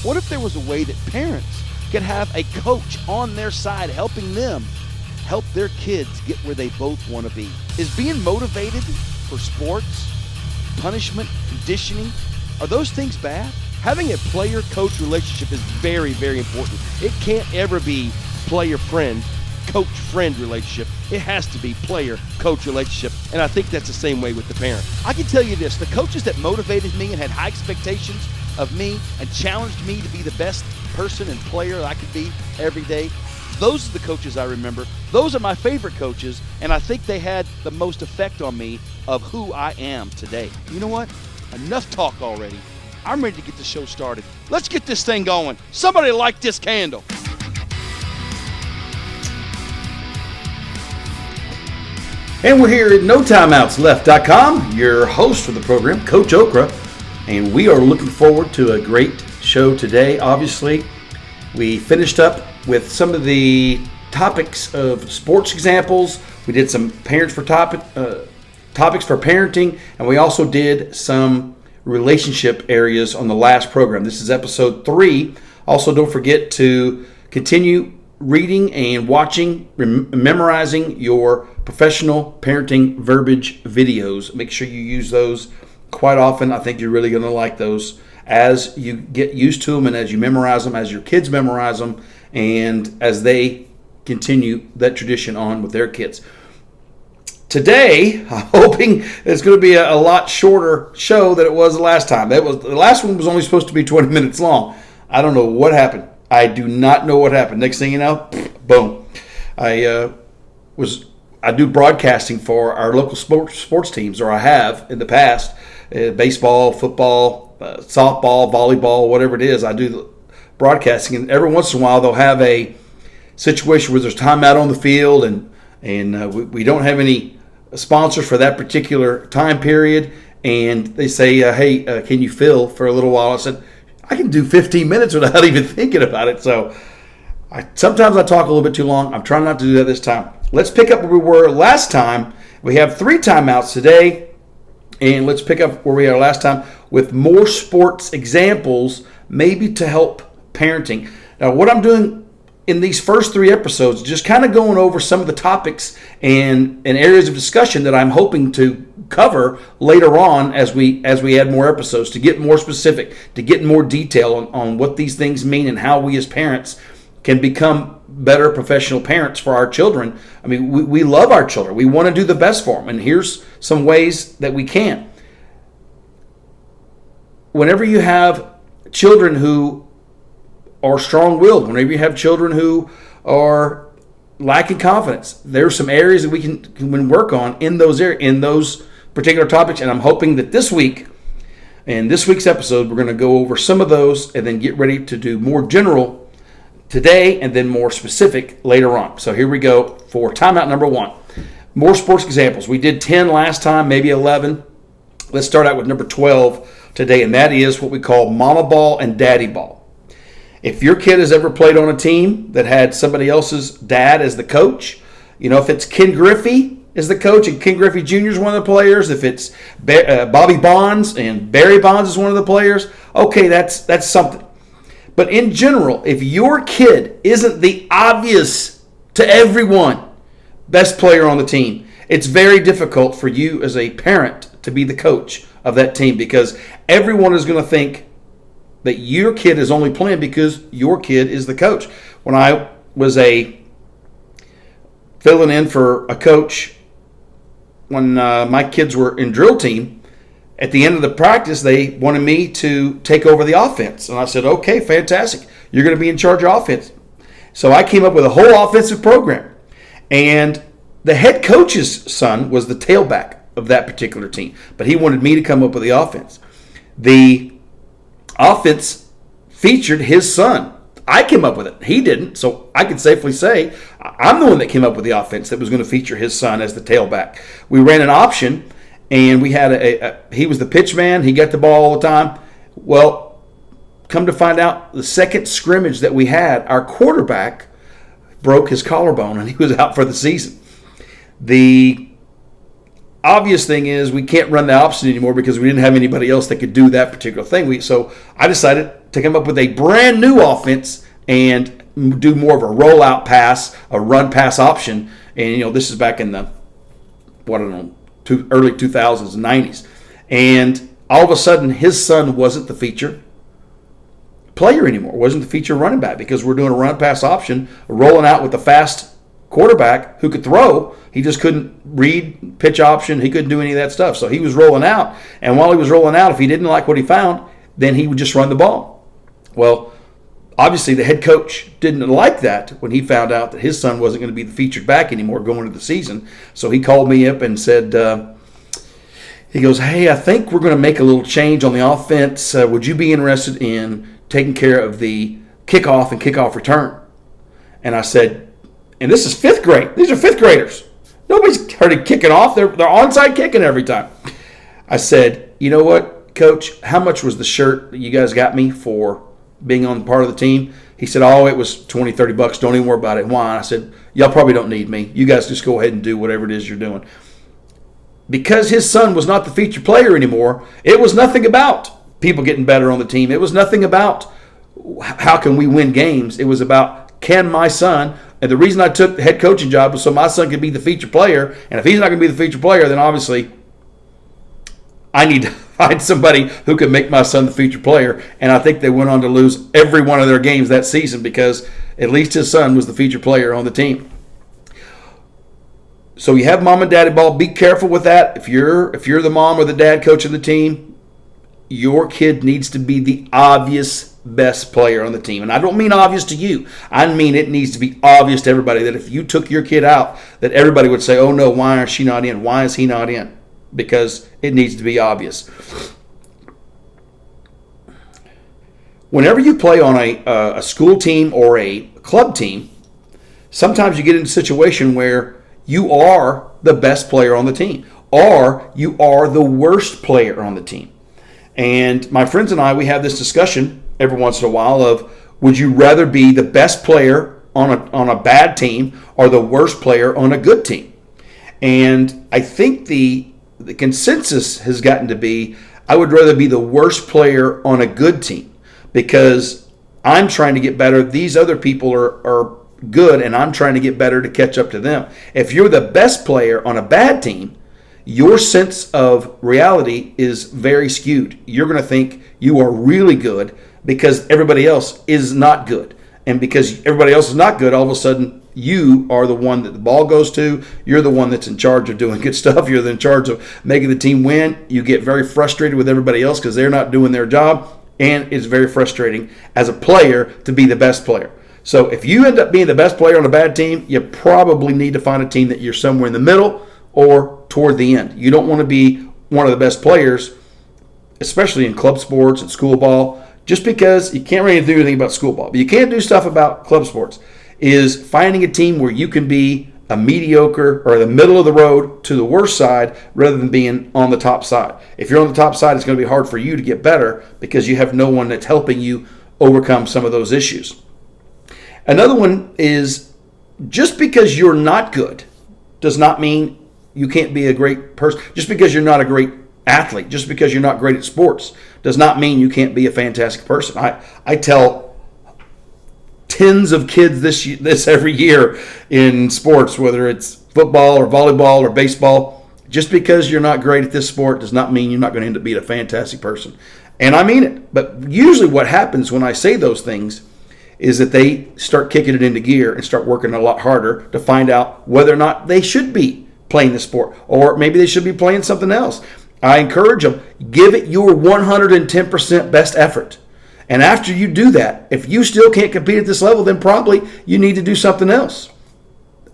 What if there was a way that parents could have a coach on their side helping them help their kids get where they both want to be? Is being motivated for sports, punishment, conditioning, are those things bad? Having a player-coach relationship is very, very important. It can't ever be player-friend, coach-friend relationship. It has to be player-coach relationship, and I think that's the same way with the parent. I can tell you this, the coaches that motivated me and had high expectations of me and challenged me to be the best person and player I could be every day, those are the coaches I remember. Those are my favorite coaches, and I think they had the most effect on me of who I am today. You know what? Enough talk already. I'm ready to get the show started. Let's get this thing going. Somebody light this candle. And we're here at NoTimeoutsLeft.com, your host for the program, Coach Okra, and we are looking forward to a great show today. Obviously, we finished up with some of the topics of sports examples. We did some topics for parenting, and we also did some relationship areas on the last program. This is episode 3. Also, don't forget to continue reading and watching, memorizing your professional parenting verbiage videos. Make sure you use those quite often. I think you're really going to like those as you get used to them and as you memorize them, as your kids memorize them, and as they continue that tradition on with their kids. Today, I'm hoping it's going to be a lot shorter show than it was the last time. The last one was only supposed to be 20 minutes long. I don't know what happened. I do not know what happened. Next thing you know, boom. I do broadcasting for our local sports teams, or I have in the past. Baseball, football, softball, volleyball, whatever it is. I do broadcasting, and every once in a while they'll have a situation where there's timeout on the field, and we don't have any sponsors for that particular time period, and they say, hey, can you fill for a little while? I said, I can do 15 minutes without even thinking about it. So sometimes I talk a little bit too long. I'm trying not to do that this time. Let's pick up where we were last time. We have 3 timeouts today, and let's pick up where we are last time with more sports examples, maybe to help parenting. Now, what I'm doing in these first 3 episodes, just kind of going over some of the topics and areas of discussion that I'm hoping to cover later on as we add more episodes, to get more specific, to get more detail on what these things mean and how we as parents can become better professional parents for our children. I mean, we love our children. We want to do the best for them, and here's some ways that we can. Whenever you have children who are strong-willed, whenever you have children who are lacking confidence, there's some areas that we can work on in those particular topics. And I'm hoping that this week, in this week's episode, we're going to go over some of those and then get ready to do more general today and then more specific later on. So here we go for timeout number 1. More sports examples. We did 10 last time, maybe 11. Let's start out with number 12 today, and that is what we call mama ball and daddy ball. If your kid has ever played on a team that had somebody else's dad as the coach, if it's Ken Griffey is the coach and Ken Griffey Jr. is one of the players, if it's Bobby Bonds and Barry Bonds is one of the players, okay, that's something. But in general, if your kid isn't the obvious to everyone best player on the team, it's very difficult for you as a parent to be the coach of that team, because everyone is going to think that your kid is only playing because your kid is the coach. When I was filling in for a coach, when my kids were in drill team, at the end of the practice, they wanted me to take over the offense. And I said, okay, fantastic. You're going to be in charge of offense. So I came up with a whole offensive program. And the head coach's son was the tailback of that particular team. But he wanted me to come up with the offense. The offense featured his son. I came up with it. He didn't. So I can safely say I'm the one that came up with the offense that was going to feature his son as the tailback. We ran an option, and we had he was the pitch man. He got the ball all the time. Well, come to find out, the second scrimmage that we had, our quarterback broke his collarbone, and he was out for the season. The obvious thing is we can't run the option anymore because we didn't have anybody else that could do that particular thing. So I decided to come up with a brand new offense and do more of a rollout pass, a run pass option. And, this is back in the, early 2000s and 90s. And all of a sudden, his son wasn't the feature player anymore, wasn't the feature running back, because we're doing a run pass option, rolling out with a fast quarterback who could throw. He just couldn't read pitch option. He couldn't do any of that stuff. So he was rolling out. And while he was rolling out, if he didn't like what he found, then he would just run the ball. Well, obviously the head coach didn't like that when he found out that his son wasn't going to be the featured back anymore going into the season. So he called me up and said, he goes, "Hey, I think we're going to make a little change on the offense. Would you be interested in taking care of the kickoff and kickoff return?" And I said, and this is 5th grade. These are 5th graders. Nobody's heard of kicking off. They're onside kicking every time. I said, "You know what, Coach, how much was the shirt that you guys got me for being on part of the team?" He said, "Oh, it was $20-$30. Don't even worry about it." Why? I said, "Y'all probably don't need me. You guys just go ahead and do whatever it is you're doing." Because his son was not the featured player anymore, it was nothing about people getting better on the team. It was nothing about how can we win games. It was about, can my son, and the reason I took the head coaching job was so my son could be the featured player. And if he's not going to be the featured player, then obviously I need to find somebody who can make my son the featured player. And I think they went on to lose every one of their games that season because at least his son was the featured player on the team. So you have mom and daddy ball. Be careful with that. If you're the mom or the dad coach of the team, your kid needs to be the obvious best player on the team. And I don't mean obvious to you. I mean it needs to be obvious to everybody that if you took your kid out, that everybody would say, "Oh no, why is she not in? Why is he not in?" Because it needs to be obvious. Whenever you play on a school team or a club team, sometimes you get into a situation where you are the best player on the team, or you are the worst player on the team. And my friends and I, we have this discussion every once in a while of, would you rather be the best player on a bad team or the worst player on a good team? And I think the consensus has gotten to be, I would rather be the worst player on a good team because I'm trying to get better. These other people are good, and I'm trying to get better to catch up to them. If you're the best player on a bad team, your sense of reality is very skewed. You're going to think you are really good because everybody else is not good. And because everybody else is not good, all of a sudden you are the one that the ball goes to. You're the one that's in charge of doing good stuff. You're in charge of making the team win. You get very frustrated with everybody else because they're not doing their job. And it's very frustrating as a player to be the best player. So if you end up being the best player on a bad team, you probably need to find a team that you're somewhere in the middle or toward the end. You don't want to be one of the best players, especially in club sports and school ball, just because you can't really do anything about school ball. But you can't do stuff about club sports, is finding a team where you can be a mediocre or the middle of the road to the worst side rather than being on the top side. If you're on the top side, it's going to be hard for you to get better because you have no one that's helping you overcome some of those issues. Another one is just because you're not good does not mean you can't be a great person. Just because you're not a great athlete, just because you're not great at sports, does not mean you can't be a fantastic person. I tell tens of kids this every year in sports, whether it's football or volleyball or baseball, just because you're not great at this sport does not mean you're not going to end up being a fantastic person. And I mean it. But usually what happens when I say those things is that they start kicking it into gear and start working a lot harder to find out whether or not they should be playing the sport, or maybe they should be playing something else. I encourage them, give it your 110% best effort. And after you do that, if you still can't compete at this level, then probably you need to do something else.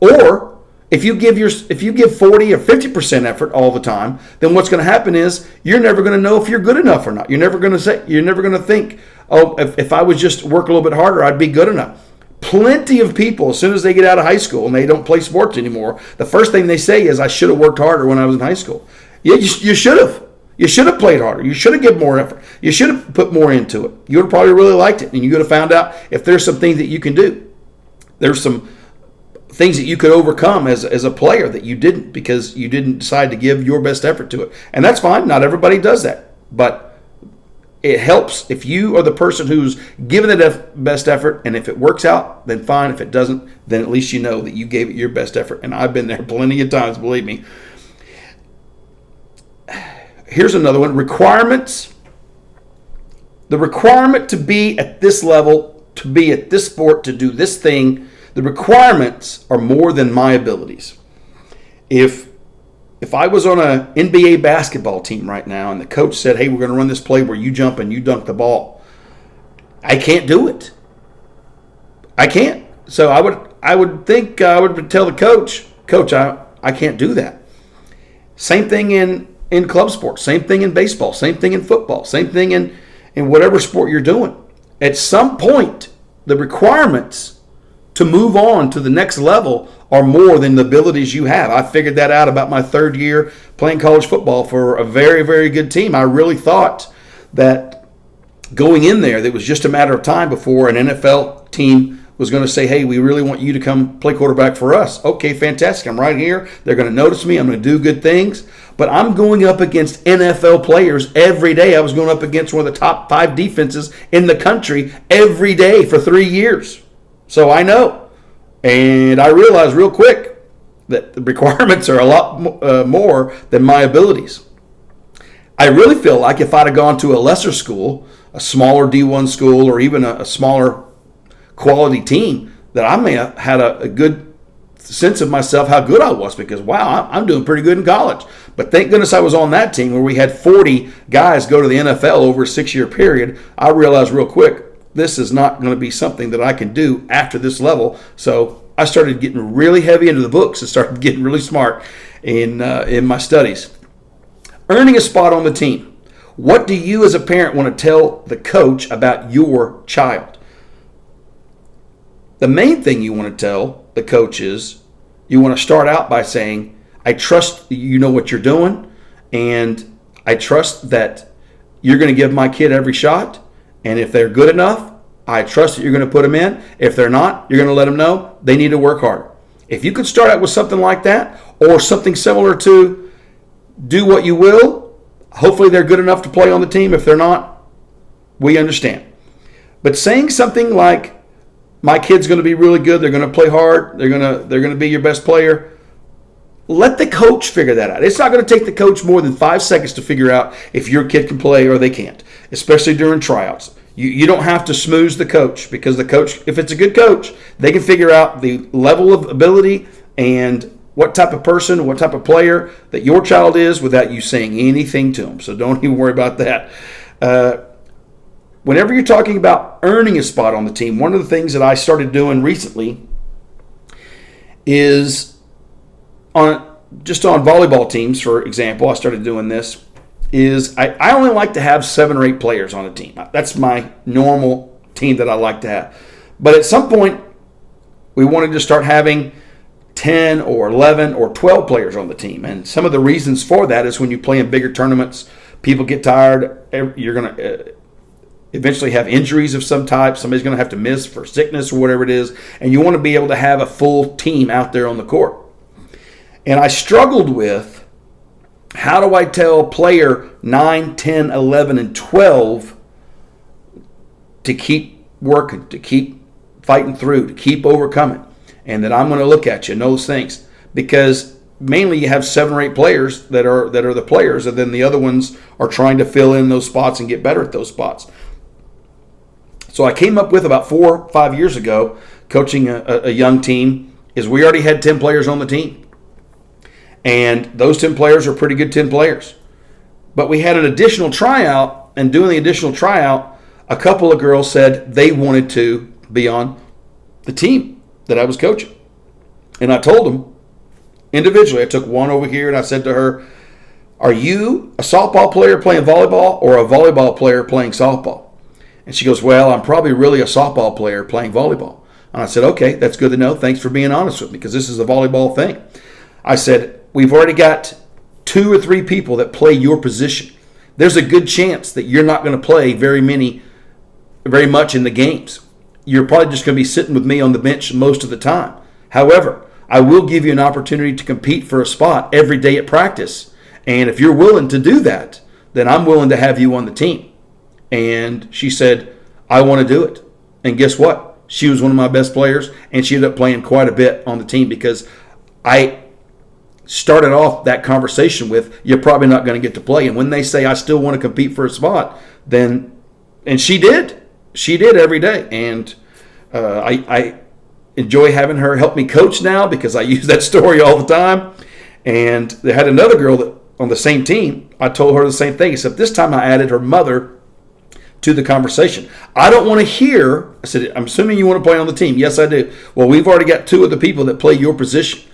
Or if you give 40 or 50% effort all the time, then what's going to happen is you're never going to know if you're good enough or not. You're never going to think, oh, if I would just work a little bit harder, I'd be good enough. Plenty of people, as soon as they get out of high school and they don't play sports anymore, the first thing they say is, I should have worked harder when I was in high school. Yeah, you should have. You should have played harder. You should have given more effort. You should have put more into it. You would have probably really liked it, and you would have found out if there's some things that you can do. There's some things that you could overcome as a player that you didn't because you didn't decide to give your best effort to it. And that's fine. Not everybody does that. But it helps if you are the person who's giving the best effort, and if it works out, then fine. If it doesn't, then at least you know that you gave it your best effort. And I've been there plenty of times, believe me. Here's another one. Requirements. The requirement to be at this level, to be at this sport, to do this thing, the requirements are more than my abilities. If I was on an NBA basketball team right now and the coach said, hey, we're going to run this play where you jump and you dunk the ball, I can't do it. I can't. So I would tell the coach, I can't do that. Same thing in club sports, same thing in baseball, same thing in football, same thing in whatever sport you're doing. At some point, the requirements to move on to the next level are more than the abilities you have. I figured that out about my third year playing college football for a very, very good team. I really thought that going in there, it was just a matter of time before an NFL team was going to say, hey, we really want you to come play quarterback for us. Okay, fantastic. I'm right here. They're going to notice me. I'm going to do good things. But I'm going up against NFL players every day. I was going up against one of the top 5 defenses in the country every day for 3 years. So I know. And I realized real quick that the requirements are a lot more than my abilities. I really feel like if I'd have gone to a lesser school, a smaller D1 school, or even a smaller quality team, that I may have had a good sense of myself how good I was, because, wow, I'm doing pretty good in college. But thank goodness I was on that team where we had 40 guys go to the NFL over a 6-year period. I realized real quick, this is not going to be something that I can do after this level. So I started getting really heavy into the books and started getting really smart in my studies. Earning a spot on the team. What do you as a parent want to tell the coach about your child? The main thing you want to tell the coach is you want to start out by saying, I trust you know what you're doing, and I trust that you're going to give my kid every shot. And if they're good enough, I trust that you're going to put them in. If they're not, you're going to let them know they need to work harder. If you could start out with something like that, or something similar to do what you will, hopefully they're good enough to play on the team. If they're not, we understand. But saying something like, my kid's going to be really good, they're going to play hard, they're going to be your best player, let the coach figure that out. It's not going to take the coach more than 5 seconds to figure out if your kid can play or they can't, especially during tryouts. You don't have to smooze the coach, because the coach, if it's a good coach, they can figure out the level of ability and what type of person, what type of player that your child is without you saying anything to them. So don't even worry about that. Whenever you're talking about earning a spot on the team, one of the things that I started doing recently is on volleyball teams, for example, I started doing this, is I only like to have 7 or 8 players on a team. That's my normal team that I like to have. But at some point, we wanted to start having 10 or 11 or 12 players on the team. And some of the reasons for that is when you play in bigger tournaments, people get tired. You're going to eventually have injuries of some type. Somebody's going to have to miss for sickness or whatever it is. And you want to be able to have a full team out there on the court. And I struggled with, how do I tell player 9, 10, 11, and 12 to keep working, to keep fighting through, to keep overcoming, and that I'm going to look at you and those things? Because mainly you have 7 or 8 players that are the players, and then the other ones are trying to fill in those spots and get better at those spots. So I came up with, about 4 or 5 years ago, coaching a young team, is we already had 10 players on the team. And those 10 players are pretty good 10 players. But we had an additional tryout, and doing the additional tryout, a couple of girls said they wanted to be on the team that I was coaching. And I told them individually, I took one over here and I said to her, are you a softball player playing volleyball or a volleyball player playing softball? And she goes, well, I'm probably really a softball player playing volleyball. And I said, okay, that's good to know. Thanks for being honest with me, because this is a volleyball thing. I said, we've already got 2 or 3 people that play your position. There's a good chance that you're not going to play very much in the games. You're probably just going to be sitting with me on the bench most of the time. However, I will give you an opportunity to compete for a spot every day at practice. And if you're willing to do that, then I'm willing to have you on the team. And she said, I want to do it. And guess what? She was one of my best players, and she ended up playing quite a bit on the team because I started off that conversation with, you're probably not going to get to play. And when they say, I still want to compete for a spot, then, and she did. She did every day. And I enjoy having her help me coach now because I use that story all the time. And they had another girl that on the same team. I told her the same thing, except this time I added her mother to the conversation. I don't want to hear, I said, I'm assuming you want to play on the team. Yes, I do. Well, we've already got 2 of the people that play your position.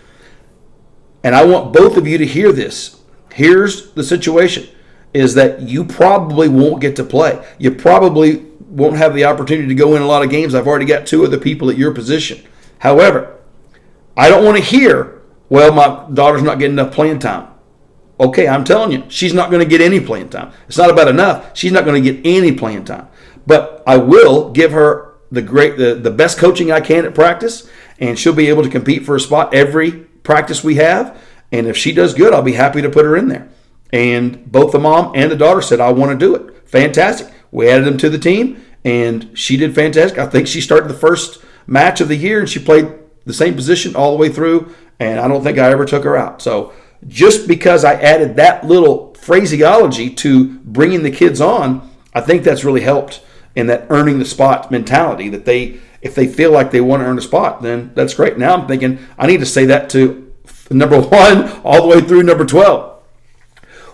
And I want both of you to hear this. Here's the situation, is that you probably won't get to play. You probably won't have the opportunity to go in a lot of games. I've already got 2 of the people at your position. However, I don't want to hear, well, my daughter's not getting enough playing time. Okay, I'm telling you, she's not going to get any playing time. It's not about enough. She's not going to get any playing time. But I will give her the best coaching I can at practice, and she'll be able to compete for a spot every practice we have. And if she does good, I'll be happy to put her in there. And both the mom and the daughter said, I want to do it. Fantastic. We added them to the team, and she did fantastic. I think she started the first match of the year, and she played the same position all the way through, and I don't think I ever took her out. So just because I added that little phraseology to bringing the kids on, I think that's really helped in that earning the spot mentality, that if they feel like they want to earn a spot, then that's great. Now I'm thinking I need to say that to number 1 all the way through number 12.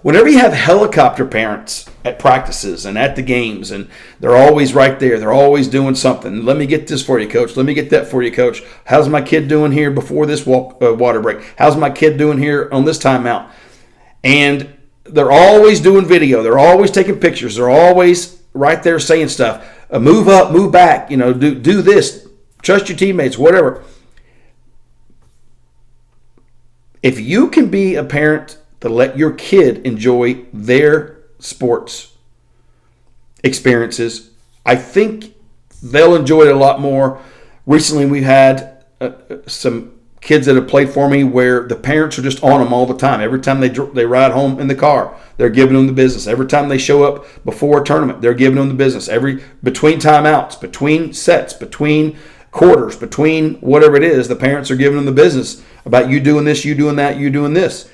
Whenever you have helicopter parents at practices and at the games, and they're always right there, they're always doing something. Let me get this for you, coach. Let me get that for you, coach. How's my kid doing here before this water break? How's my kid doing here on this timeout? And they're always doing video. They're always taking pictures. They're always right there saying stuff. Move up, move back. Do this. Trust your teammates, whatever. If you can be a parent to let your kid enjoy their sports experiences, I think they'll enjoy it a lot more. Recently, we've had some kids that have played for me where the parents are just on them all the time. Every time they ride home in the car, they're giving them the business. Every time they show up before a tournament, they're giving them the business. Between timeouts, between sets, between quarters, between whatever it is, the parents are giving them the business about you doing this, you doing that, you doing this.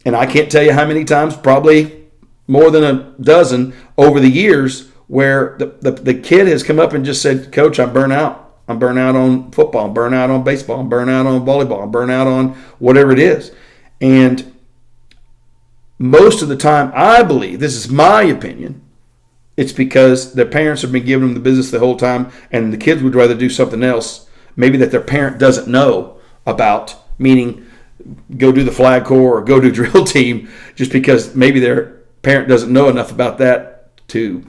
And I can't tell you how many times, probably more than a dozen over the years, where the kid has come up and just said, Coach, I'm burnt out. I'm burnt out on football. I'm burnt out on baseball. I'm burnt out on volleyball. I'm burnt out on whatever it is. And most of the time, I believe, this is my opinion, it's because their parents have been giving them the business the whole time, and the kids would rather do something else, maybe that their parent doesn't know about, meaning go do the flag corps or go do drill team, just because maybe their parent doesn't know enough about that to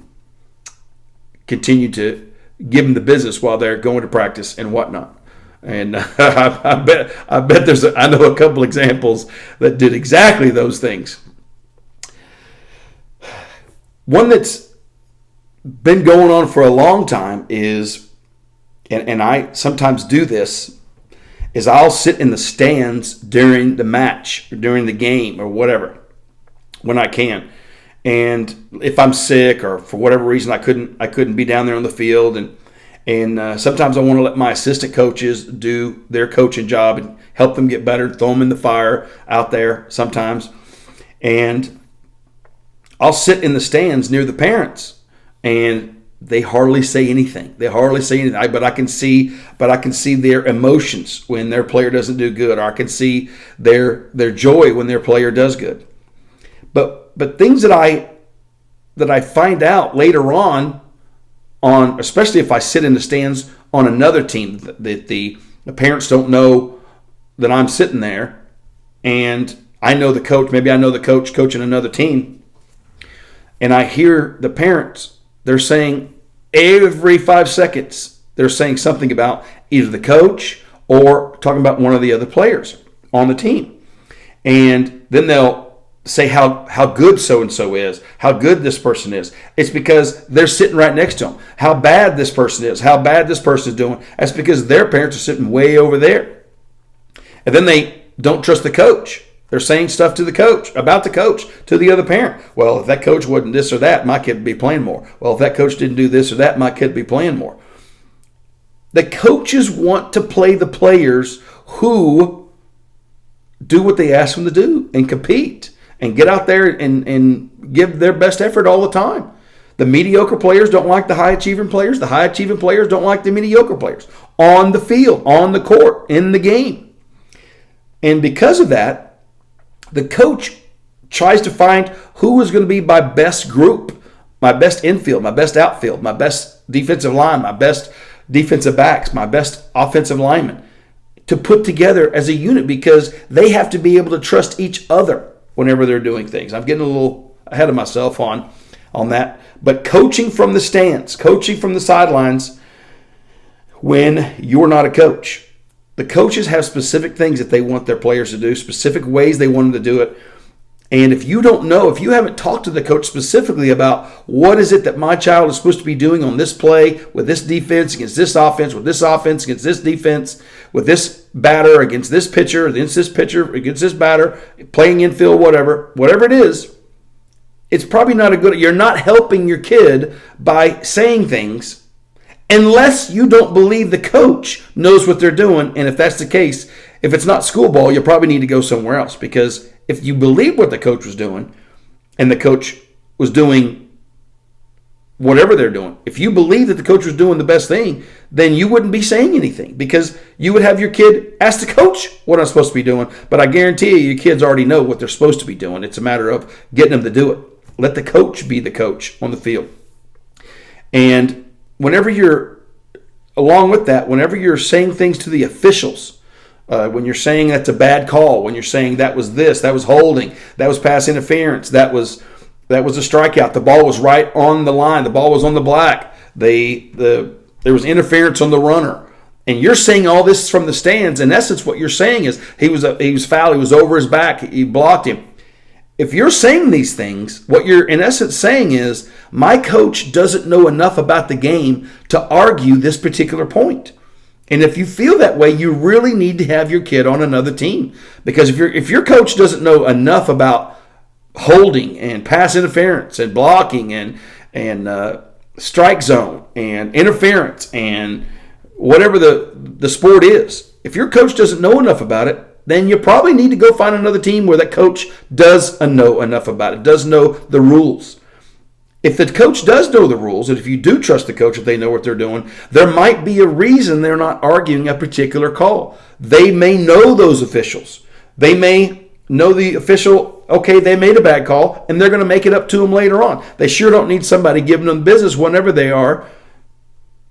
continue to give them the business while they're going to practice and whatnot. And I bet I know a couple examples that did exactly those things. One that's been going on for a long time is, and I sometimes do this, is I'll sit in the stands during the match or during the game or whatever when I can. And if I'm sick or for whatever reason I couldn't be down there on the field, and sometimes I want to let my assistant coaches do their coaching job and help them get better, throw them in the fire out there sometimes. And I'll sit in the stands near the parents, and they hardly say anything. But I can see their emotions when their player doesn't do good, or I can see their joy when their player does good. But things that I find out later on, especially if I sit in the stands on another team, that the parents don't know that I'm sitting there, and I know the coach. Maybe I know the coach coaching another team, and I hear the parents. They're saying every 5 seconds, they're saying something about either the coach or talking about one of the other players on the team. And then they'll say how good so-and-so is, how good this person is. It's because they're sitting right next to them. How bad this person is, how bad this person is doing. That's because their parents are sitting way over there. And then they don't trust the coach. They're saying stuff to the coach, about the coach, to the other parent. Well, if that coach wasn't this or that, my kid would be playing more. Well, if that coach didn't do this or that, my kid would be playing more. The coaches want to play the players who do what they ask them to do and compete and get out there and give their best effort all the time. The mediocre players don't like the high-achieving players. The high-achieving players don't like the mediocre players. On the field, on the court, in the game. And because of that, the coach tries to find who is going to be my best group, my best infield, my best outfield, my best defensive line, my best defensive backs, my best offensive linemen, to put together as a unit because they have to be able to trust each other whenever they're doing things. I'm getting a little ahead of myself on that. But coaching from the stands, coaching from the sidelines, when you're not a coach. The coaches have specific things that they want their players to do, specific ways they want them to do it. And if you don't know, if you haven't talked to the coach specifically about what is it that my child is supposed to be doing on this play, with this defense against this offense, with this offense against this defense, with this batter against this pitcher, against this batter, playing infield, whatever it is, it's probably not a good, you're not helping your kid by saying things unless you don't believe the coach knows what they're doing. And if that's the case, if it's not school ball, you'll probably need to go somewhere else. Because if you believe what the coach was doing and the coach was doing whatever they're doing, if you believe that the coach was doing the best thing, then you wouldn't be saying anything because you would have your kid ask the coach what I'm supposed to be doing. But I guarantee you, your kids already know what they're supposed to be doing. It's a matter of getting them to do it. Let the coach be the coach on the field. And whenever you're, along with that, whenever you're saying things to the officials, when you're saying that's a bad call, when you're saying that was this, that was holding, that was pass interference, that was a strikeout, the ball was right on the line, the ball was on the black, there was interference on the runner, and you're saying all this from the stands. In essence, what you're saying is he was fouled, he was over his back, he blocked him. If you're saying these things, what you're in essence saying is, my coach doesn't know enough about the game to argue this particular point. And if you feel that way, you really need to have your kid on another team. Because if your coach doesn't know enough about holding and pass interference and blocking and strike zone and interference and whatever the sport is, if your coach doesn't know enough about it, then you probably need to go find another team where that coach does know enough about it, does know the rules. If the coach does know the rules, and if you do trust the coach, if they know what they're doing, there might be a reason they're not arguing a particular call. They may know those officials. They may know the official, okay, they made a bad call, and they're going to make it up to them later on. They sure don't need somebody giving them business whenever they are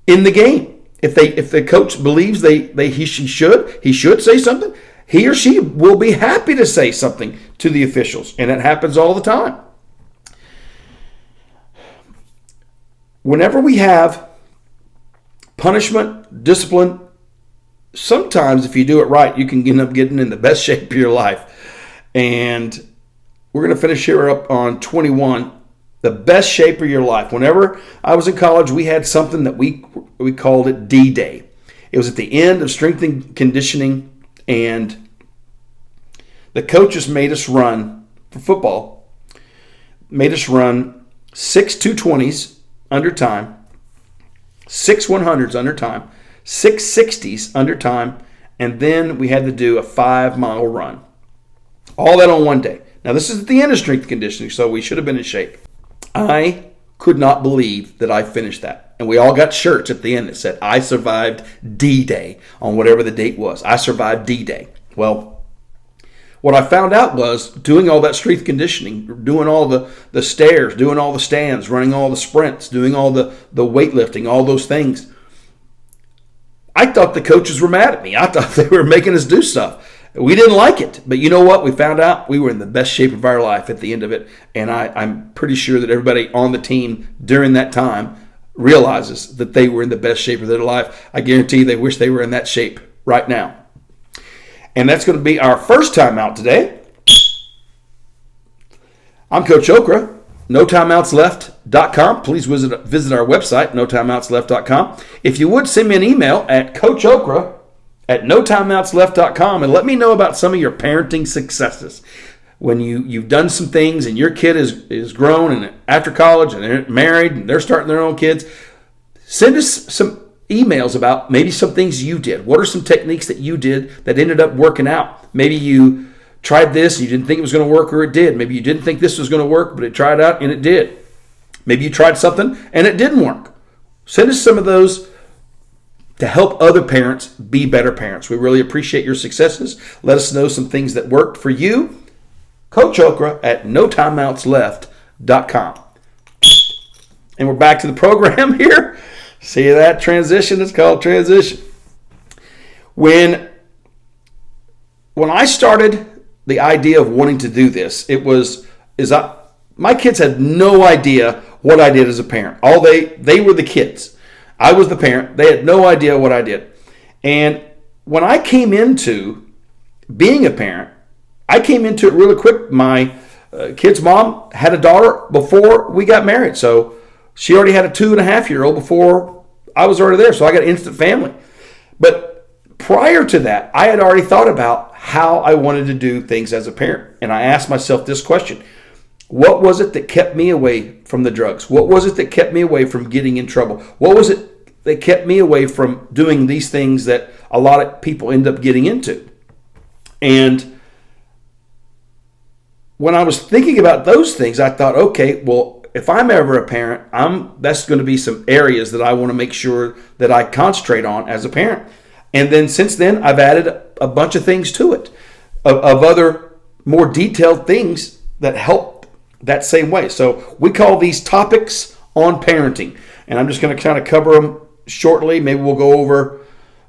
in the game. If the coach believes he should say something, he or she will be happy to say something to the officials, and it happens all the time. Whenever we have punishment, discipline, sometimes if you do it right, you can end up getting in the best shape of your life. And we're going to finish here up on 21, the best shape of your life. Whenever I was in college, we had something that we called it D-Day. It was at the end of strength and conditioning, and the coaches made us run, for football, made us run 6 220s under time, 6 100s under time, 6 60s under time, and then we had to do a 5-mile run. All that on one day. Now, this is at the end of strength and conditioning, so we should have been in shape. I could not believe that I finished that. And we all got shirts at the end that said, I survived D-Day on whatever the date was. I survived D-Day. Well, what I found out was doing all that strength conditioning, doing all the stairs, doing all the stands, running all the sprints, doing all the weightlifting, all those things. I thought the coaches were mad at me. I thought they were making us do stuff. We didn't like it. But you know what? We found out we were in the best shape of our life at the end of it. And I'm pretty sure that everybody on the team during that time realizes that they were in the best shape of their life. I guarantee they wish they were in that shape right now. And that's going to be our first time out today. I'm Coach Okra, NoTimeoutsLeft.com. Please visit our website, NoTimeoutsLeft.com. If you would, send me an email at coachokra at NoTimeoutsLeft.com and let me know about some of your parenting successes. When you've done some things and your kid is grown and after college and they're married and they're starting their own kids, send us some emails about maybe some things you did. What are some techniques that you did that ended up working out? Maybe you tried this, you didn't think it was going to work, or it did. Maybe you didn't think this was going to work, but it tried out and it did. Maybe you tried something and it didn't work. Send us some of those to help other parents be better parents. We really appreciate your successes. Let us know some things that worked for you. Coach Okra at NoTimeoutsLeft.com. And we're back to the program here. See that transition? It's called transition. When I started the idea of wanting to do this, my kids had no idea what I did as a parent. They were the kids. I was the parent. They had no idea what I did. And when I came into being a parent, I came into it really quick. My kid's mom had a daughter before we got married. So she already had a 2.5-year-old before I was already there. So I got an instant family. But prior to that, I had already thought about how I wanted to do things as a parent. And I asked myself this question. What was it that kept me away from the drugs? What was it that kept me away from getting in trouble? What was it that kept me away from doing these things that a lot of people end up getting into? And when I was thinking about those things, I thought, okay, well, if I'm ever a parent, that's going to be some areas that I want to make sure that I concentrate on as a parent. And then since then, I've added a bunch of things to it, of other more detailed things that help that same way. So we call these topics on parenting. And I'm just going to kind of cover them shortly. Maybe we'll go over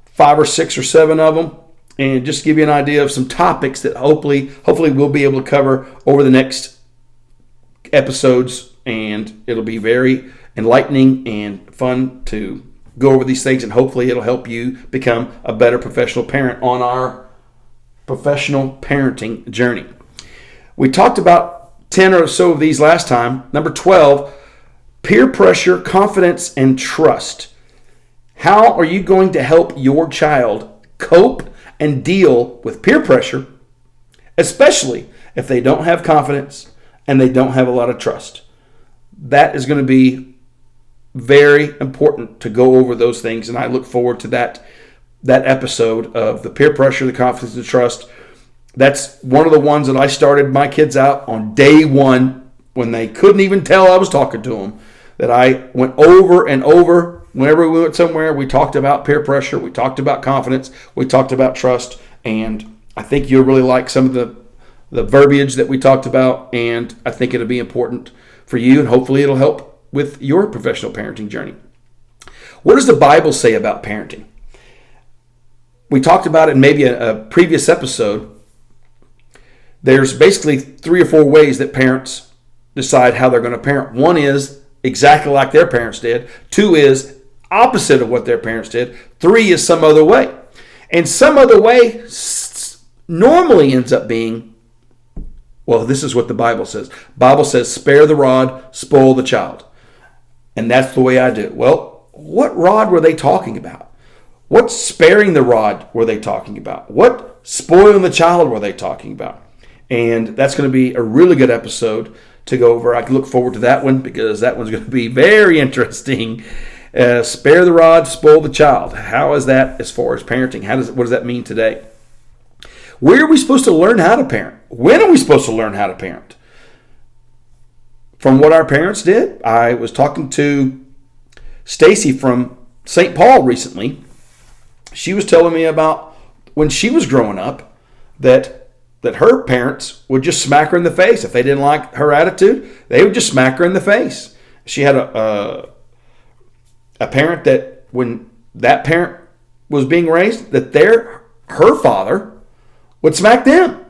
5 or 6 or 7 of them and just give you an idea of some topics that hopefully we'll be able to cover over the next episodes. And it'll be very enlightening and fun to go over these things. And hopefully it'll help you become a better professional parent on our professional parenting journey. We talked about 10 or so of these last time. Number 12, peer pressure, confidence, and trust. How are you going to help your child cope and deal with peer pressure, especially if they don't have confidence and they don't have a lot of trust? That is going to be very important to go over those things, and I look forward to that episode of the peer pressure, the confidence, and trust. That's one of the ones that I started my kids out on day one when they couldn't even tell I was talking to them. That I went over and over. Whenever we went somewhere, we talked about peer pressure, we talked about confidence, we talked about trust, and I think you'll really like some of the verbiage that we talked about, and I think it'll be important for you, and hopefully it'll help with your professional parenting journey. What does the Bible say about parenting? We talked about it in maybe a previous episode. There's basically 3 or 4 ways that parents decide how they're going to parent. 1 is exactly like their parents did. 2 is opposite of what their parents did. 3 is some other way. And some other way normally ends up being, well, this is what the Bible says. The Bible says, spare the rod, spoil the child. And that's the way I do it. Well, what rod were they talking about? What sparing the rod were they talking about? What spoiling the child were they talking about? And that's going to be a really good episode to go over. I can look forward to that one because that one's going to be very interesting. Spare the rod, spoil the child. How is that as far as parenting? What does that mean today? Where are we supposed to learn how to parent? When are we supposed to learn how to parent? From what our parents did, I was talking to Stacy from St. Paul recently. She was telling me about when she was growing up that her parents would just smack her in the face. If they didn't like her attitude, they would just smack her in the face. She had a parent that when that parent was being raised, that her father would smack them.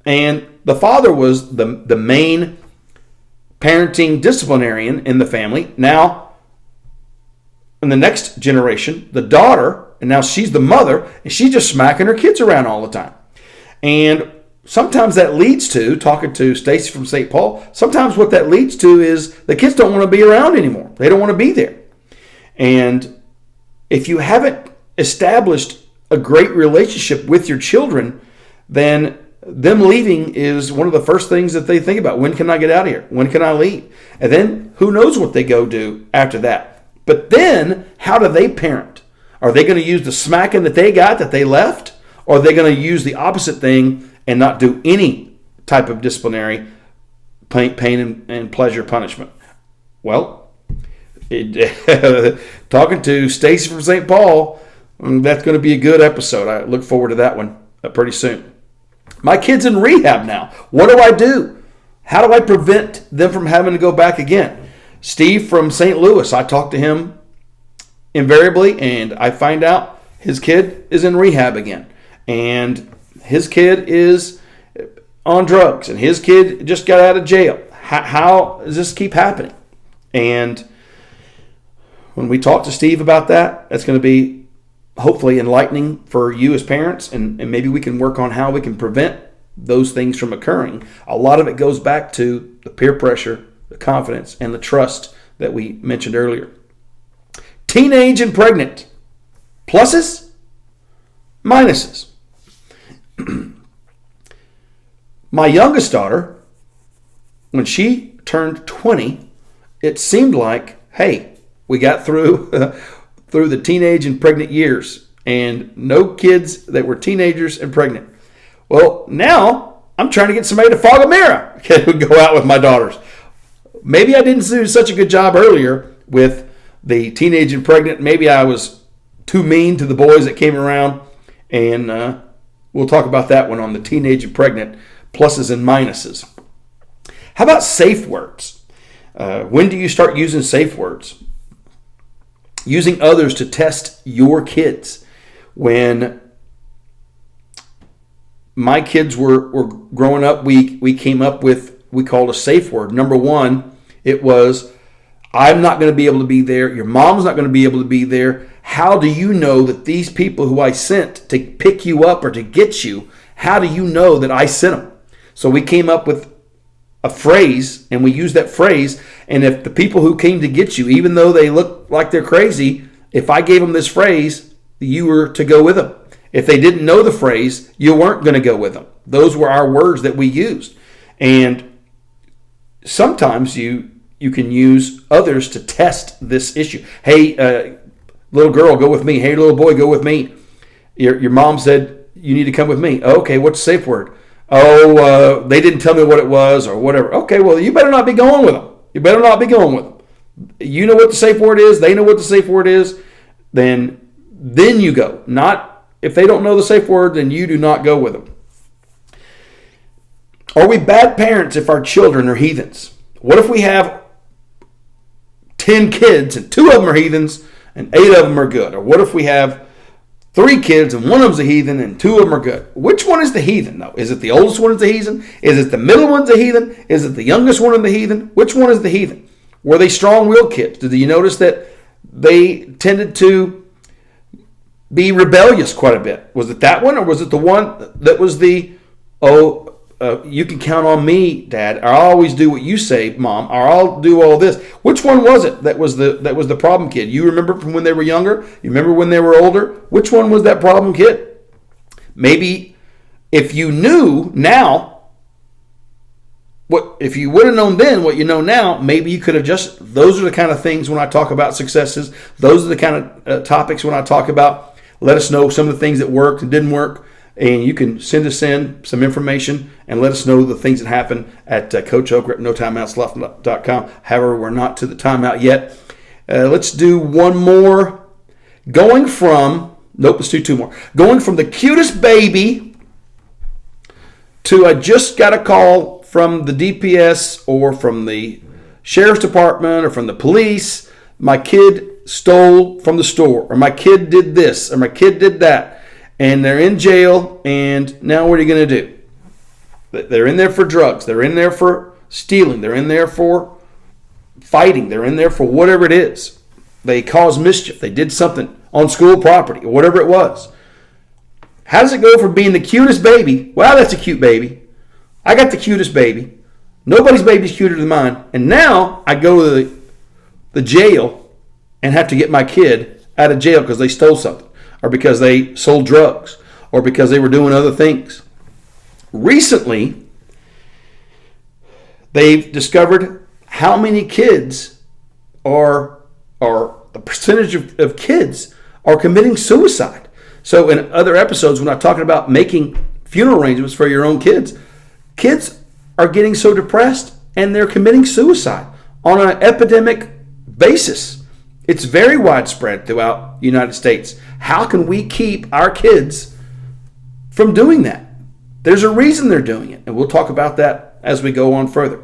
And the father was the main parenting disciplinarian in the family. Now, in the next generation, the daughter, and now she's the mother, and she's just smacking her kids around all the time. And sometimes that leads to, talking to Stacy from St. Paul, sometimes what that leads to is the kids don't want to be around anymore. They don't want to be there. And if you haven't established a great relationship with your children, then them leaving is one of the first things that they think about. When can I get out of here? When can I leave? And then who knows what they go do after that. But then, how do they parent? Are they going to use the smacking that they got that they left? Or are they going to use the opposite thing and not do any type of disciplinary pain and pleasure punishment? Well, talking to Stacy from St. Paul, that's going to be a good episode. I look forward to that one pretty soon. My kid's in rehab now. What do I do? How do I prevent them from having to go back again? Steve from St. Louis, I talk to him invariably, and I find out his kid is in rehab again. And his kid is on drugs, and his kid just got out of jail. How does this keep happening? And when we talk to Steve about that, that's going to be hopefully enlightening for you as parents, and maybe we can work on how we can prevent those things from occurring. A lot of it goes back to the peer pressure, the confidence, and the trust that we mentioned earlier. Teenage and pregnant. Pluses, minuses. My youngest daughter, when she turned 20, it seemed like, hey, we got through the teenage and pregnant years, and no kids that were teenagers and pregnant. Well, now I'm trying to get somebody to fog a mirror and go out with my daughters. Maybe I didn't do such a good job earlier with the teenage and pregnant. Maybe I was too mean to the boys that came around, and we'll talk about that one on the teenage and pregnant, pluses and minuses. How about safe words? When do you start using safe words? Using others to test your kids. When my kids were growing up, we came up with, we called a safe word. Number one, it was, I'm not going to be able to be there. Your mom's not going to be able to be there. How do you know that these people who I sent to pick you up or to get you, how do you know that I sent them? So we came up with a phrase, and we used that phrase, and if the people who came to get you, even though they look like they're crazy, if I gave them this phrase, you were to go with them. If they didn't know the phrase, you weren't going to go with them. Those were our words that we used. And sometimes you can use others to test this issue. Hey, little girl, go with me. Hey, little boy, go with me. Your mom said you need to come with me. Okay, what's the safe word? Oh, they didn't tell me what it was or whatever. Okay, well, you better not be going with them. You better not be going with them. You know what the safe word is. They know what the safe word is. Then you go. Not if they don't know the safe word, then you do not go with them. Are we bad parents if our children are heathens? What if we have 10 kids and 2 of them are heathens and 8 of them are good? Or what if we have 3 kids and 1 of them's a heathen and 2 of them are good? Which one is the heathen, though? Is it the oldest one is the heathen? Is it the middle one's the heathen? Is it the youngest one is the heathen? Which one is the heathen? Were they strong-willed kids? Did you notice that they tended to be rebellious quite a bit? Was it that one, or was it the one that was the, you can count on me, Dad, or I'll always do what you say, Mom, or I'll do all this? Which one was it that was the problem kid? You remember from when they were younger? You remember when they were older? Which one was that problem kid? Maybe if you knew now, if you would have known then what you know now, maybe you could have just, those are the kind of things when I talk about successes. Those are the kind of topics when I talk about, let us know some of the things that worked and didn't work. And you can send us in some information and let us know the things that happen at Coach Okra at NoTimeoutsLeft.com. However, we're not to the timeout yet. Let's do one more. Let's do 2 more. Going from the cutest baby to I just got a call from the DPS or from the sheriff's department or from the police. My kid stole from the store, or my kid did this, or my kid did that. And they're in jail, and now what are you going to do? They're in there for drugs. They're in there for stealing. They're in there for fighting. They're in there for whatever it is. They caused mischief. They did something on school property, or whatever it was. How does it go from being the cutest baby? Wow, that's a cute baby. I got the cutest baby. Nobody's baby's cuter than mine. And now I go to the jail and have to get my kid out of jail because they stole something. or because they sold drugs, or because they were doing other things. Recently, they've discovered how many kids are the percentage of kids are committing suicide. So in other episodes, when I'm talking about making funeral arrangements for your own kids are getting so depressed and they're committing suicide on an epidemic basis. It's very widespread throughout the United States. How can we keep our kids from doing that? There's a reason they're doing it, and we'll talk about that as we go on further.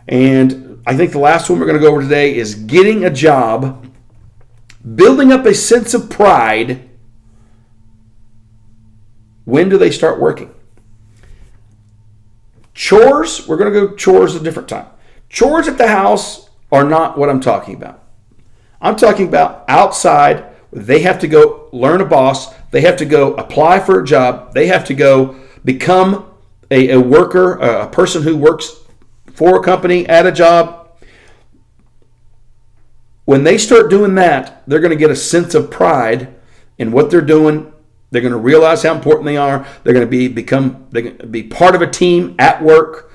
And I think the last one we're going to go over today is getting a job, building up a sense of pride. When do they start working? Chores, we're going to go chores a different time. Chores at the house are not what I'm talking about. I'm talking about outside. They have to go learn a boss. They have to go apply for a job. They have to go become a worker, a person who works for a company at a job. When they start doing that, they're going to get a sense of pride in what they're doing. They're going to realize how important they are. They're going to be part of a team at work.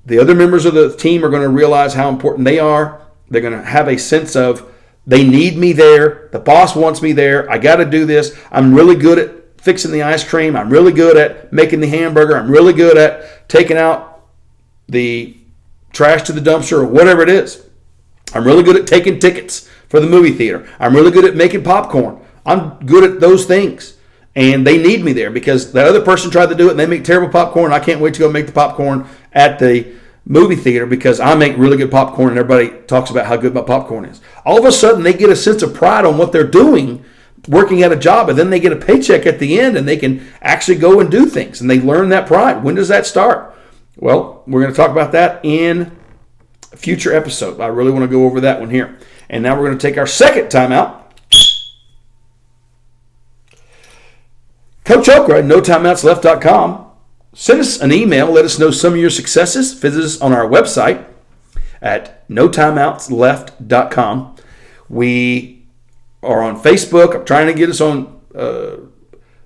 The other members of the team are going to realize how important they are. They're going to have a sense of they need me there. The boss wants me there. I got to do this. I'm really good at fixing the ice cream. I'm really good at making the hamburger. I'm really good at taking out the trash to the dumpster or whatever it is. I'm really good at taking tickets for the movie theater. I'm really good at making popcorn. I'm good at those things. And they need me there because the other person tried to do it and they make terrible popcorn. I can't wait to go make the popcorn at the movie theater because I make really good popcorn and everybody talks about how good my popcorn is. All of a sudden, they get a sense of pride on what they're doing, working at a job, and then they get a paycheck at the end and they can actually go and do things and they learn that pride. When does that start? Well, we're going to talk about that in a future episode. I really want to go over that one here. And now we're going to take our second time out. Coach Okra at NoTimeOutsLeft.com. Send us an email. Let us know some of your successes. Visit us on our website at NoTimeOutsLeft.com. We are on Facebook. I'm trying to get us on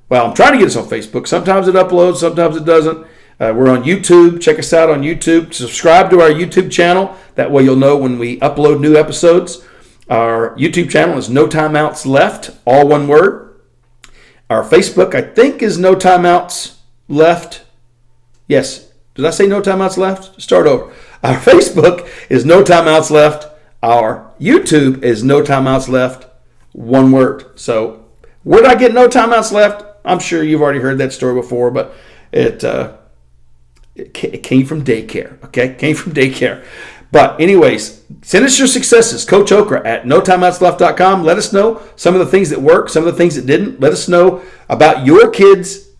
Facebook. Sometimes it uploads, sometimes it doesn't. We're on YouTube. Check us out on YouTube. Subscribe to our YouTube channel. That way you'll know when we upload new episodes. Our YouTube channel is No Timeouts Left, all one word. Our Facebook, I think, is No Timeouts Left. Yes. Did I say No Timeouts Left? Start over. Our Facebook is No Timeouts Left. Our YouTube is No Timeouts Left, one word. So where did I get No Timeouts Left? I'm sure you've already heard that story before, but it came from daycare. Okay, came from daycare. But anyways, send us your successes. Coach Okra at NoTimeOutsLeft.com. Let us know some of the things that worked, some of the things that didn't. Let us know about your kids,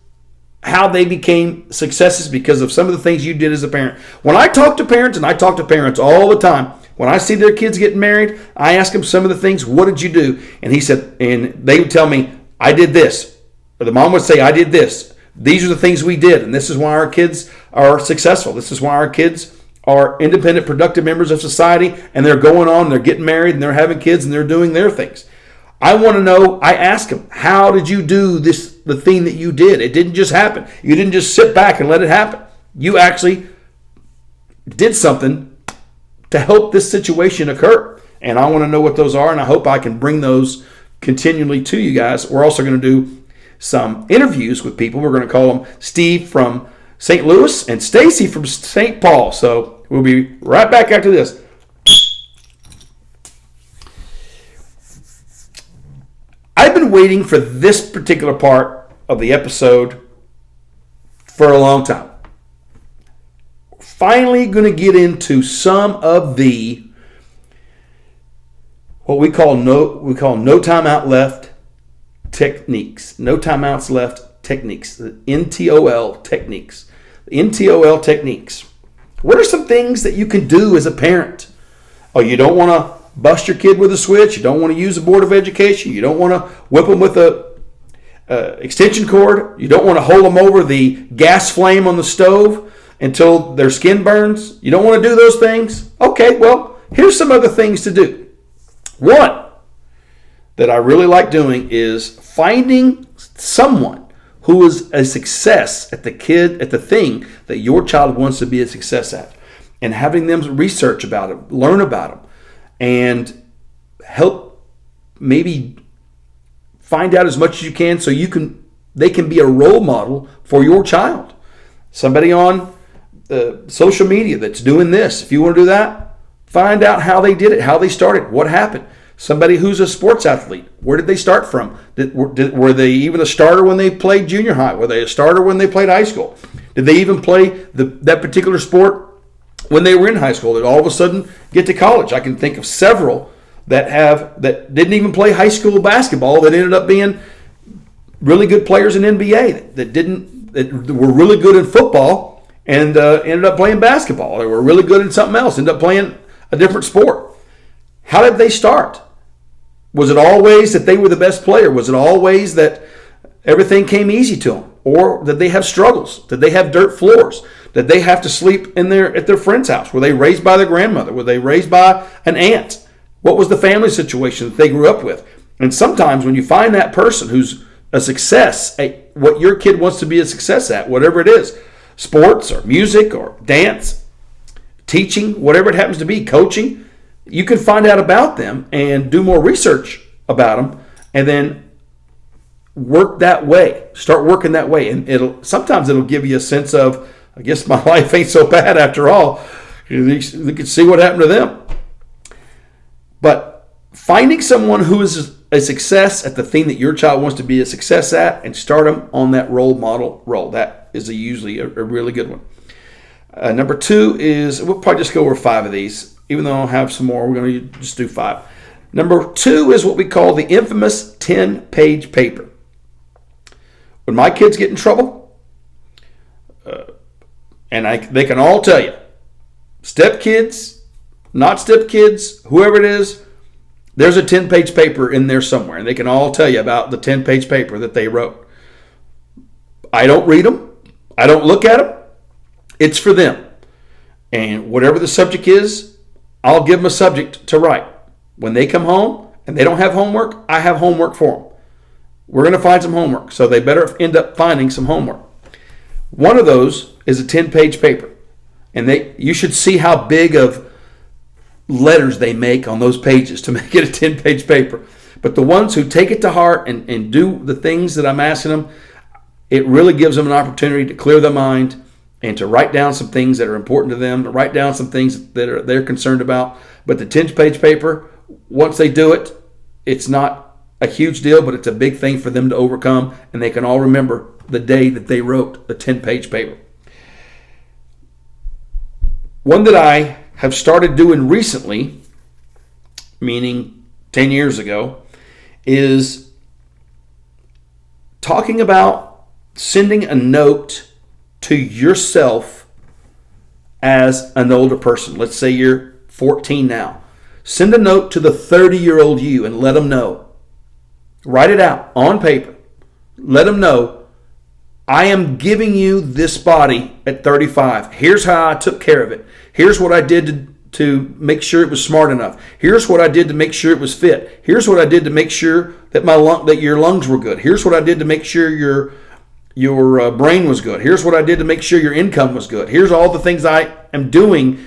how they became successes because of some of the things you did as a parent. When I talk to parents, and I talk to parents all the time, when I see their kids getting married, I ask them some of the things, what did you do? And they would tell me, I did this. Or the mom would say, I did this. These are the things we did, and this is why our kids are successful. This is why our kids are independent, productive members of society, and they're going on, they're getting married, and they're having kids, and they're doing their things. I want to know, I ask them, how did you do this, the thing that you did? It didn't just happen. You didn't just sit back and let it happen. You actually did something to help this situation occur. And I want to know what those are, and I hope I can bring those continually to you guys. We're also going to do some interviews with people. We're going to call them Steve from St. Louis and Stacy from St. Paul. So we'll be right back after this. I've been waiting for this particular part of the episode for a long time. Finally going to get into some of the what we call no timeout left techniques. No timeouts left techniques. The NTOL techniques. The NTOL techniques. What are some things that you can do as a parent? Oh, you don't want to bust your kid with a switch. You don't want to use a board of education. You don't want to whip them with a extension cord. You don't want to hold them over the gas flame on the stove until their skin burns. You don't want to do those things? Okay, well, here's some other things to do. One, that I really like doing is finding someone who is a success at the thing that your child wants to be a success at, and having them research about it, learn about them, and help maybe find out as much as you can so they can be a role model for your child. Somebody on social media that's doing this, if you want to do that, find out how they did it, how they started, what happened. Somebody who's a sports athlete, where did they start from? Were they even a starter when they played junior high? Were they a starter when they played high school? Did they even play that particular sport when they were in high school? Did all of a sudden get to college? I can think of several that didn't even play high school basketball that ended up being really good players in NBA that were really good in football and ended up playing basketball. They were really good in something else, ended up playing a different sport. How did they start? Was it always that they were the best player? Was it always that everything came easy to them? Or did they have struggles? Did they have dirt floors? Did they have to sleep at their friend's house? Were they raised by their grandmother? Were they raised by an aunt? What was the family situation that they grew up with? And sometimes when you find that person who's a success at what your kid wants to be a success at, whatever it is, sports or music or dance, teaching, whatever it happens to be, coaching, you can find out about them and do more research about them, and then work that way. Start working that way, and sometimes it'll give you a sense of, I guess my life ain't so bad after all. You can see what happened to them. But finding someone who is a success at the thing that your child wants to be a success at, and start them on that role model role. That is usually a really good one. Number 2 is, we'll probably just go over 5 of these. Even though I'll have some more, we're going to just do 5. Number 2 is what we call the infamous 10-page paper. When my kids get in trouble, they can all tell you, step kids, not step kids, whoever it is, there's a 10-page paper in there somewhere, and they can all tell you about the 10-page paper that they wrote. I don't read them. I don't look at them. It's for them. And whatever the subject is, I'll give them a subject to write. When they come home and they don't have homework, I have homework for them. We're going to find some homework, so they better end up finding some homework. One of those is a 10-page paper. And you should see how big of letters they make on those pages to make it a 10-page paper. But the ones who take it to heart and do the things that I'm asking them, it really gives them an opportunity to clear their mind and to write down some things that are important to them, to write down some things that they're concerned about. But the 10-page paper, once they do it, it's not a huge deal, but it's a big thing for them to overcome, and they can all remember the day that they wrote the 10-page paper. One that I have started doing recently, meaning 10 years ago, is talking about sending a note to yourself as an older person. Let's say you're 14 now. Send a note to the 30-year-old you and let them know. Write it out on paper. Let them know, I am giving you this body at 35. Here's how I took care of it. Here's what I did to make sure it was smart enough. Here's what I did to make sure it was fit. Here's what I did to make sure that that your lungs were good. Here's what I did to make sure your brain was good. Here's what I did to make sure your income was good. Here's all the things I am doing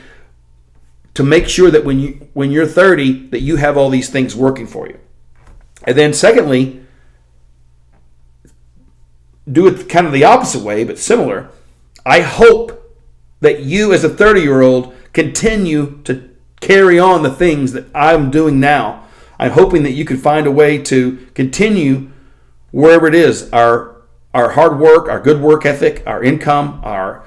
to make sure that when you're 30, that you have all these things working for you. And then secondly, do it kind of the opposite way, but similar. I hope that you as a 30-year-old continue to carry on the things that I'm doing now. I'm hoping that you can find a way to continue wherever it is, our hard work, our good work ethic, our income, our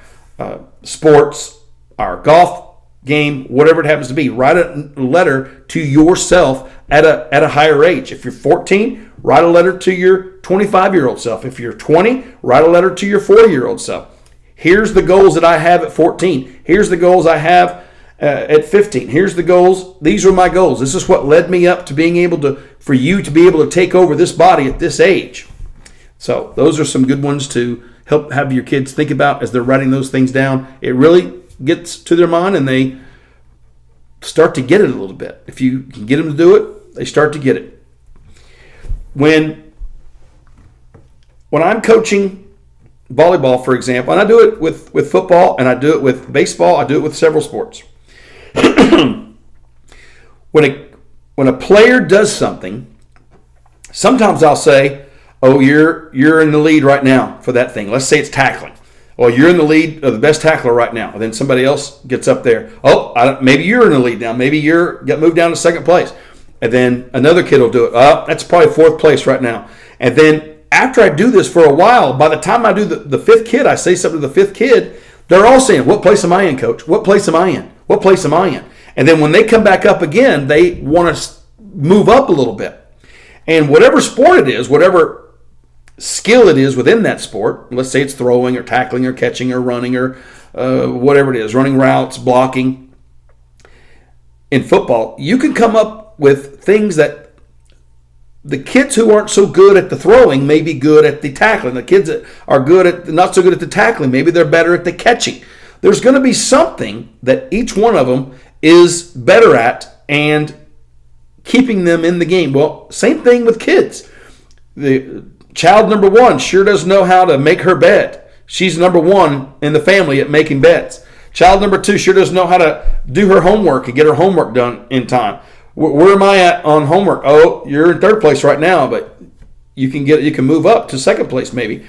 sports, our golf game, whatever it happens to be. Write a letter to yourself at a higher age. If you're 14, write a letter to your 25-year-old self. If you're 20, write a letter to your 40-year-old self. Here's the goals that I have at 14. Here's the goals I have at 15. Here's the goals. These are my goals. This is what led me up to being able for you to be able to take over this body at this age. So those are some good ones to help have your kids think about as they're writing those things down. It really gets to their mind and they start to get it a little bit. If you can get them to do it, they start to get it. when I'm coaching volleyball, for example, and I do it with football, and I do it with baseball, I do it with several sports. When a player does something, sometimes I'll say, "Oh, you're in the lead right now for that thing." Let's say it's tackling. Well, you're in the lead of the best tackler right now. And then somebody else gets up there. Oh, maybe you're in the lead now. Maybe you're got moved down to second place. And then another kid will do it. Oh, that's probably fourth place right now. And then after I do this for a while, by the time I do the fifth kid, I say something to the fifth kid, they're all saying, "What place am I in, coach? What place am I in? What place am I in?" And then when they come back up again, they want to move up a little bit. And whatever sport it is, whatever skill it is within that sport, let's say it's throwing or tackling or catching or running or whatever it is, running routes, blocking. In football, you can come up with things that the kids who aren't so good at the throwing may be good at the tackling. The kids that are not so good at the tackling, maybe they're better at the catching. There's going to be something that each one of them is better at and keeping them in the game. Well, same thing with kids. The child number 1 sure does know how to make her bed. She's number 1 in the family at making beds. Child number 2 sure does know how to do her homework and get her homework done in time. Where am I at on homework? Oh, you're in third place right now, but you can move up to second place maybe.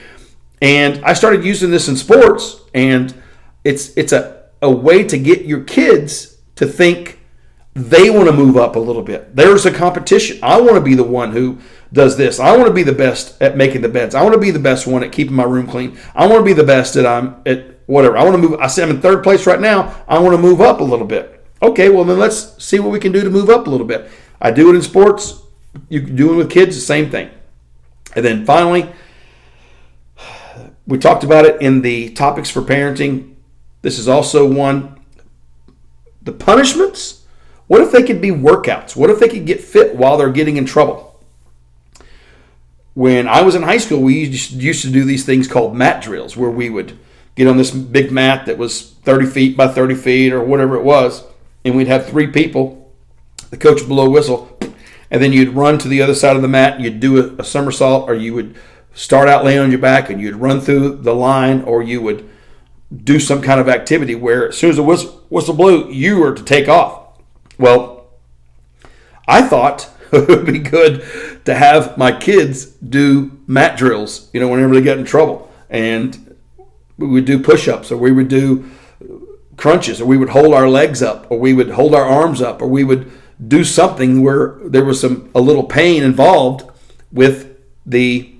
And I started using this in sports, and it's a way to get your kids to think they want to move up a little bit. There's a competition. I want to be the one who does this. I want to be the best at making the beds. I want to be the best one at keeping my room clean. I want to be the best at whatever. I want to move. I say I'm in third place right now. I want to move up a little bit. Okay, well then let's see what we can do to move up a little bit. I do it in sports. You can do it with kids, the same thing. And then finally, we talked about it in the topics for parenting. This is also one. The punishments. What if they could be workouts? What if they could get fit while they're getting in trouble? When I was in high school, we used to do these things called mat drills, where we would get on this big mat that was 30 feet by 30 feet or whatever it was, and we'd have 3 people. The coach would blow a whistle, and then you'd run to the other side of the mat, and you'd do a somersault, or you would start out laying on your back, and you'd run through the line, or you would do some kind of activity where as soon as the whistle blew, you were to take off. Well, I thought it would be good to have my kids do mat drills, whenever they get in trouble. And we would do push-ups, or we would do crunches, or we would hold our legs up, or we would hold our arms up, or we would do something where there was a little pain involved with the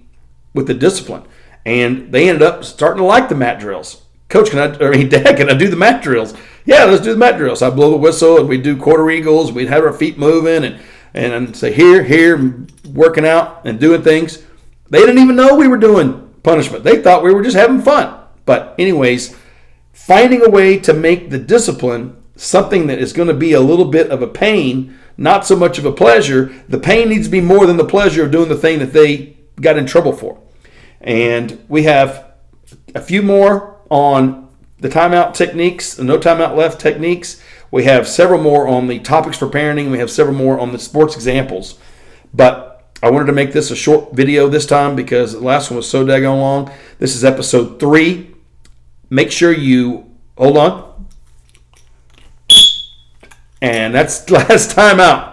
discipline. And they ended up starting to like the mat drills. Coach, Dad, can I do the mat drills? Yeah, let's do the mat drills. I blow the whistle, and we'd do quarter eagles. We'd have our feet moving and say here, working out and doing things. They didn't even know we were doing punishment. They thought we were just having fun. But anyways, finding a way to make the discipline something that is going to be a little bit of a pain, not so much of a pleasure. The pain needs to be more than the pleasure of doing the thing that they got in trouble for. And we have a few more on the timeout techniques, the no timeout left techniques. We have several more on the topics for parenting. We have several more on the sports examples. But I wanted to make this a short video this time because the last one was so daggone long. This is episode 3. Make sure you hold on. And that's last time out.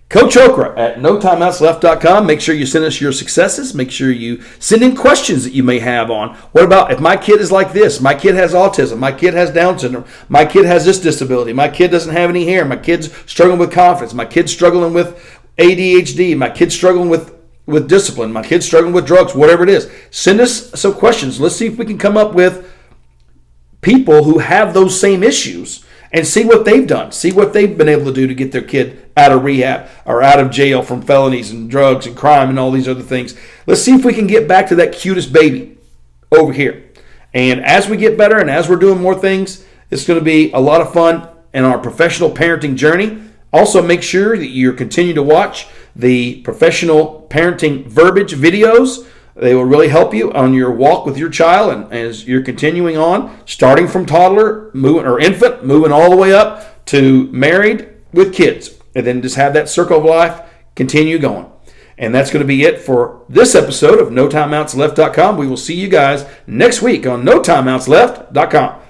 Coach Okra at NoTimeoutsLeft.com. Make sure you send us your successes. Make sure you send in questions that you may have on, what about if my kid is like this? My kid has autism. My kid has Down syndrome. My kid has this disability. My kid doesn't have any hair. My kid's struggling with confidence. My kid's struggling with ADHD. My kid's struggling with discipline. My kid's struggling with drugs, whatever it is. Send us some questions. Let's see if we can come up with people who have those same issues and see what they've done. See what they've been able to do to get their kid out of rehab or out of jail from felonies and drugs and crime and all these other things. Let's see if we can get back to that cutest baby over here. And as we get better and as we're doing more things, it's going to be a lot of fun in our professional parenting journey. Also, make sure that you continue to watch the professional parenting verbiage videos. They will really help you on your walk with your child, and as you're continuing on, starting from toddler, infant, moving all the way up to married with kids, and then just have that circle of life continue going. And that's going to be it for this episode of NoTimeoutsLeft.com. We will see you guys next week on NoTimeoutsLeft.com.